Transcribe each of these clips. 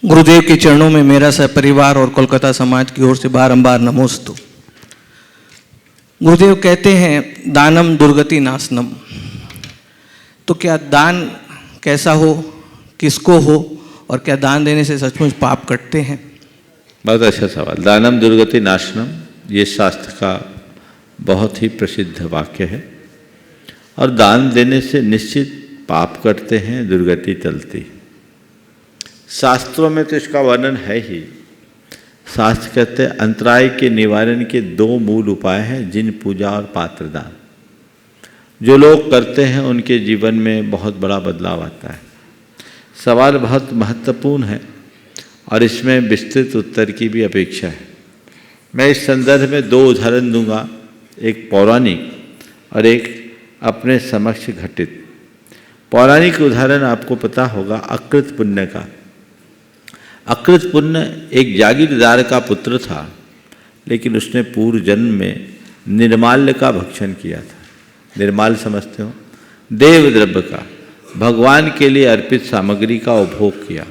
गुरुदेव के चरणों में मेरा सहपरिवार और कोलकाता समाज की ओर से बारंबार नमोस्तु। गुरुदेव कहते हैं दानम दुर्गति नाशनम, तो क्या दान कैसा हो, किसको हो, और क्या दान देने से सचमुच पाप कटते हैं? बहुत अच्छा सवाल। दानम दुर्गति नाशनम, ये शास्त्र का बहुत ही प्रसिद्ध वाक्य है और दान देने से निश्चित पाप कटते हैं, दुर्गति टलती। शास्त्रों में तो इसका वर्णन है ही। शास्त्र कहते हैं अंतराय के निवारण के दो मूल उपाय हैं, जिन पूजा और पात्र दान। जो लोग करते हैं उनके जीवन में बहुत बड़ा बदलाव आता है। सवाल बहुत महत्वपूर्ण है और इसमें विस्तृत उत्तर की भी अपेक्षा है। मैं इस संदर्भ में दो उदाहरण दूंगा, एक पौराणिक और एक अपने समक्ष घटित। पौराणिक उदाहरण आपको पता होगा अकृत पुण्य का। अकृत पुण्य एक जागीरदार का पुत्र था, लेकिन उसने पूर्व जन्म में निर्माल्य का भक्षण किया था। निर्माल समझते हो? देव द्रव्य का, भगवान के लिए अर्पित सामग्री का उपभोग किया।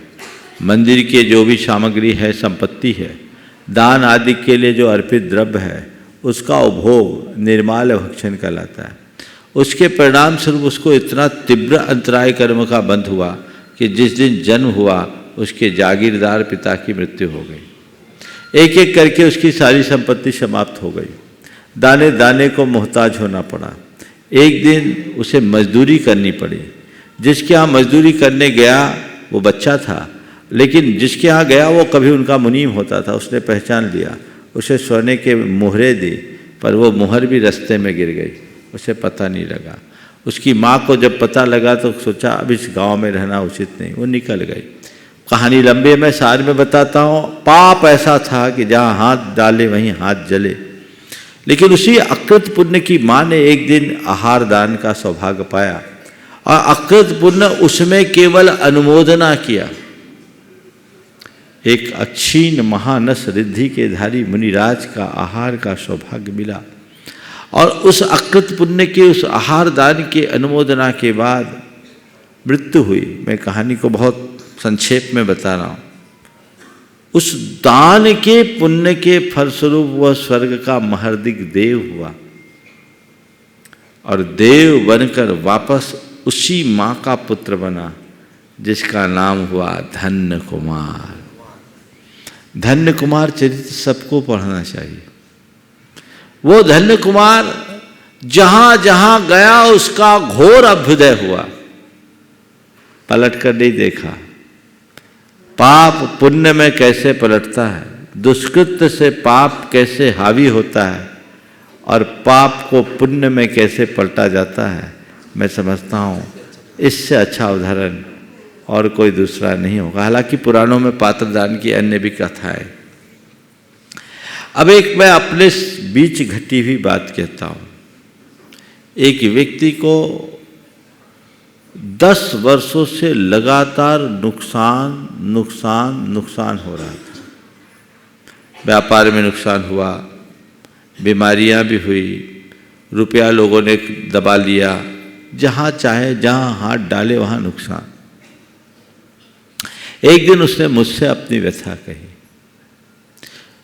मंदिर के जो भी सामग्री है, संपत्ति है, दान आदि के लिए जो अर्पित द्रव्य है, उसका उपभोग निर्माल्य भक्षण कहलाता है। उसके परिणाम स्वरूप उसको इतना तीव्र अंतराय कर्म का बंध हुआ कि जिस दिन जन्म हुआ उसके जागीरदार पिता की मृत्यु हो गई। एक एक करके उसकी सारी संपत्ति समाप्त हो गई। दाने दाने को मोहताज होना पड़ा। एक दिन उसे मजदूरी करनी पड़ी। जिसके यहाँ मजदूरी करने गया वो बच्चा था, लेकिन जिसके यहाँ गया वो कभी उनका मुनीम होता था। उसने पहचान लिया, उसे सोने के मुहरे दी, पर वो मुहर भी रास्ते में गिर गई, उसे पता नहीं लगा। उसकी माँ को जब पता लगा तो सोचा अब इस गांव में रहना उचित नहीं, वो निकल गई। कहानी लंबी है, मैं सार में बताता हूँ। पाप ऐसा था कि जहाँ हाथ डाले वहीं हाथ जले। लेकिन उसी अकृत पुण्य की माँ ने एक दिन आहार दान का सौभाग्य पाया और अकृत पुण्य उसमें केवल अनुमोदना किया। एक अक्षीण महानस रिद्धि के धारी मुनिराज का आहार का सौभाग्य मिला और उस अकृत पुण्य के उस आहार दान के अनुमोदना के बाद मृत्यु हुई। मैं कहानी को बहुत संक्षेप में बता रहा हूँ। उस दान के पुण्य के फलस्वरूप वह स्वर्ग का महर्दिक देव हुआ और देव बनकर वापस उसी माँ का पुत्र बना, जिसका नाम हुआ धन्य कुमार। धन्य कुमार चरित्र सबको पढ़ना चाहिए। वो धन्य कुमार जहां जहां गया उसका घोर अभ्युदय हुआ। पलट कर नहीं देखा पाप पुण्य में कैसे पलटता है, दुष्कृत्य से पाप कैसे हावी होता है और पाप को पुण्य में कैसे पलटा जाता है। मैं समझता हूँ इससे अच्छा उदाहरण और कोई दूसरा नहीं होगा। हालांकि पुराणों में पात्रदान की अन्य भी कथाएं। अब एक मैं अपने बीच घटी हुई बात कहता हूँ। एक व्यक्ति को 10 वर्षों से लगातार नुकसान हो रहा था। व्यापार में नुकसान हुआ, बीमारियां भी हुई, रुपया लोगों ने दबा लिया, जहाँ चाहे जहाँ हाथ डाले वहाँ नुकसान। एक दिन उसने मुझसे अपनी व्यथा कही।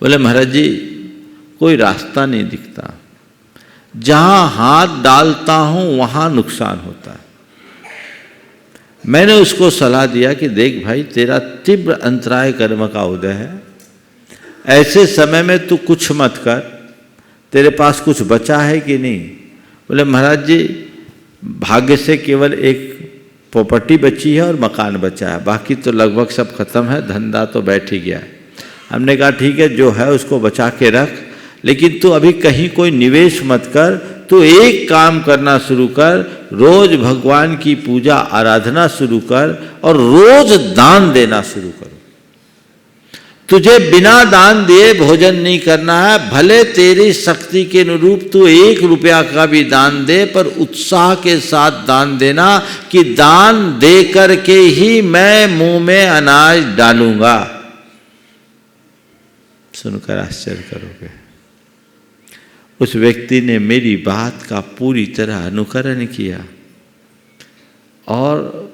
बोले महाराज जी, कोई रास्ता नहीं दिखता, जहाँ हाथ डालता हूँ वहाँ नुकसान होता है। मैंने उसको सलाह दिया कि देख भाई, तेरा तीव्र अंतराय कर्म का उदय है। ऐसे समय में तू कुछ मत कर। तेरे पास कुछ बचा है कि नहीं? बोले महाराज जी, भाग्य से केवल एक प्रॉपर्टी बची है और मकान बचा है, बाकी तो लगभग सब खत्म है, धंधा तो बैठ ही गया है। हमने कहा ठीक है, जो है उसको बचा के रख, लेकिन तू अभी कहीं कोई निवेश मत कर। तू एक काम करना शुरू कर, रोज भगवान की पूजा आराधना शुरू कर और रोज दान देना शुरू कर। तुझे बिना दान दिए भोजन नहीं करना है। भले तेरी शक्ति के अनुरूप तू 1 रुपया का भी दान दे, पर उत्साह के साथ दान देना कि दान दे करके ही मैं मुंह में अनाज डालूंगा। सुनकर आश्चर्य करोगे। उस व्यक्ति ने मेरी बात का पूरी तरह अनुकरण किया और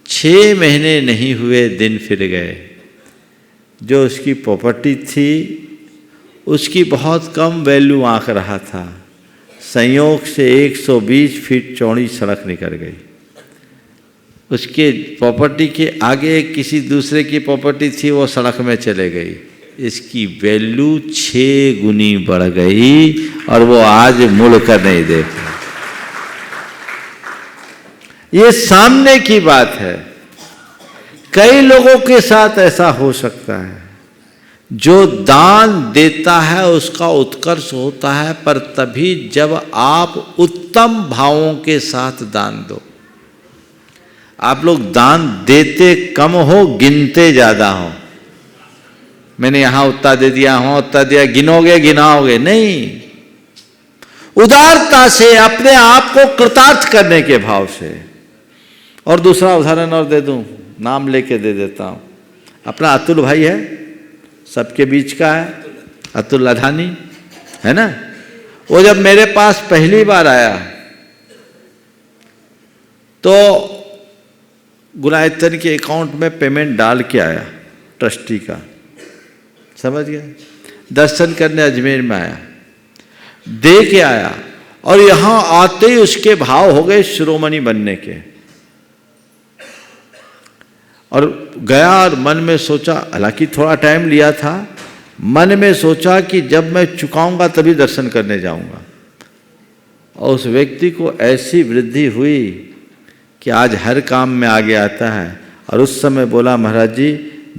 6 महीने नहीं हुए दिन फिर गए जो उसकी प्रॉपर्टी थी उसकी बहुत कम वैल्यू आंक रहा था। संयोग से 120 फीट चौड़ी सड़क निकल गई। उसके प्रॉपर्टी के आगे किसी दूसरे की प्रॉपर्टी थी, वो सड़क में चले गई। इसकी वैल्यू 6 गुनी बढ़ गई और वो आज मुड़ कर नहीं देख रहा। ये सामने की बात है। कई लोगों के साथ ऐसा हो सकता है। जो दान देता है उसका उत्कर्ष होता है, पर तभी जब आप उत्तम भावों के साथ दान दो। आप लोग दान देते कम हो, गिनते ज्यादा हो। मैंने यहां उतना दे दिया, वहां उतना दिया, गिनोगे गिनाओगे नहीं। उदारता से, अपने आप को कृतार्थ करने के भाव से। और दूसरा उदाहरण और दे दूं, नाम लेके दे देता हूं। अपना अतुल भाई है, सबके बीच का है, अतुल अधानी है ना। वो जब मेरे पास पहली बार आया तो गुलायतन के अकाउंट में पेमेंट डाल के आया, ट्रस्टी का, समझ गया। दर्शन करने अजमेर में आया, दे के आया, और यहां आते ही उसके भाव हो गए शिरोमणि बनने के। और गया और मन में सोचा, हालांकि थोड़ा टाइम लिया था, मन में सोचा कि जब मैं चुकाऊंगा तभी दर्शन करने जाऊंगा। और उस व्यक्ति को ऐसी वृद्धि हुई कि आज हर काम में आगे आता है। और उस समय बोला, महाराज जी,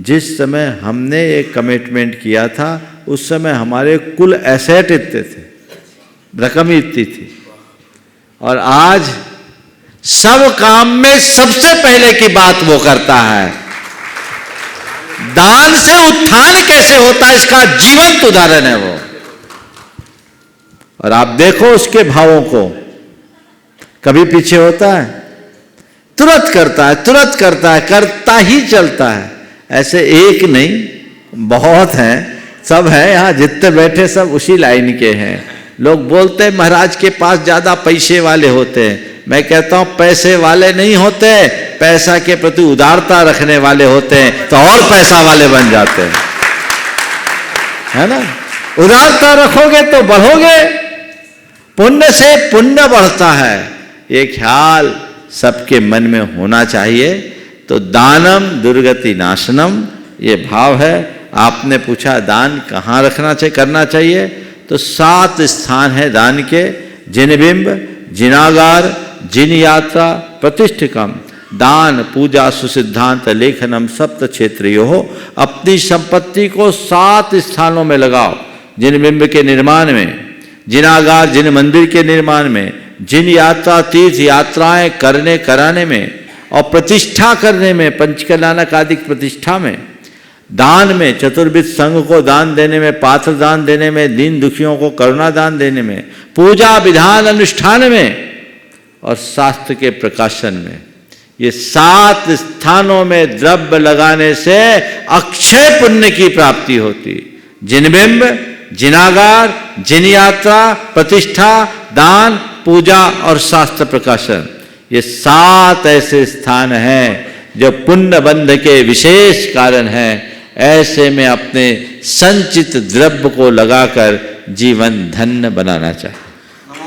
जिस समय हमने एक कमिटमेंट किया था उस समय हमारे कुल एसेट इतने थे, रकम इतनी थी, और आज सब काम में सबसे पहले की बात वो करता है। दान से उत्थान कैसे होता है इसका जीवंत उदाहरण है वो। और आप देखो उसके भावों को, कभी पीछे होता है, तुरंत करता है, तुरंत करता है, करता ही चलता है। ऐसे एक नहीं, बहुत हैं, सब हैं यहां जितने बैठे, सब उसी लाइन के हैं। लोग बोलते हैं महाराज के पास ज्यादा पैसे वाले होते हैं। मैं कहता हूं पैसे वाले नहीं होते, पैसा के प्रति उदारता रखने वाले होते हैं, तो और पैसा वाले बन जाते हैं, है ना। उदारता रखोगे तो बढ़ोगे, पुण्य से पुण्य बढ़ता है। ये ख्याल सबके मन में होना चाहिए। तो दानम दुर्गति नाशनम, ये भाव है। आपने पूछा दान कहाँ रखना चाहिए, करना चाहिए, तो 7 स्थान है दान के। जिनबिंब, जिनागार, जिन यात्रा, प्रतिष्ठिकम, दान, पूजा, सुसिद्धांत, लेखनम, सप्त क्षेत्रियो हो। अपनी संपत्ति को 7 स्थानों में लगाओ। जिनबिंब के निर्माण में, जिनागार जिन मंदिर के निर्माण में, जिन यात्रा तीर्थ यात्राएं करने कराने में, और प्रतिष्ठा करने में, पंचकल्याणक आदि प्रतिष्ठा में, दान में, चतुर्विध संघ को दान देने में, पात्र दान देने में, दीन दुखियों को करुणा दान देने में, पूजा विधान अनुष्ठान में, और शास्त्र के प्रकाशन में। ये 7 स्थानों में द्रव्य लगाने से अक्षय पुण्य की प्राप्ति होती। जिनबिंब, जिनागार, जिन यात्रा, प्रतिष्ठा, दान, पूजा और शास्त्र प्रकाशन, ये 7 ऐसे स्थान हैं जो पुण्य बंध के विशेष कारण हैं। ऐसे में अपने संचित द्रव्य को लगाकर जीवन धन्य बनाना चाहिए।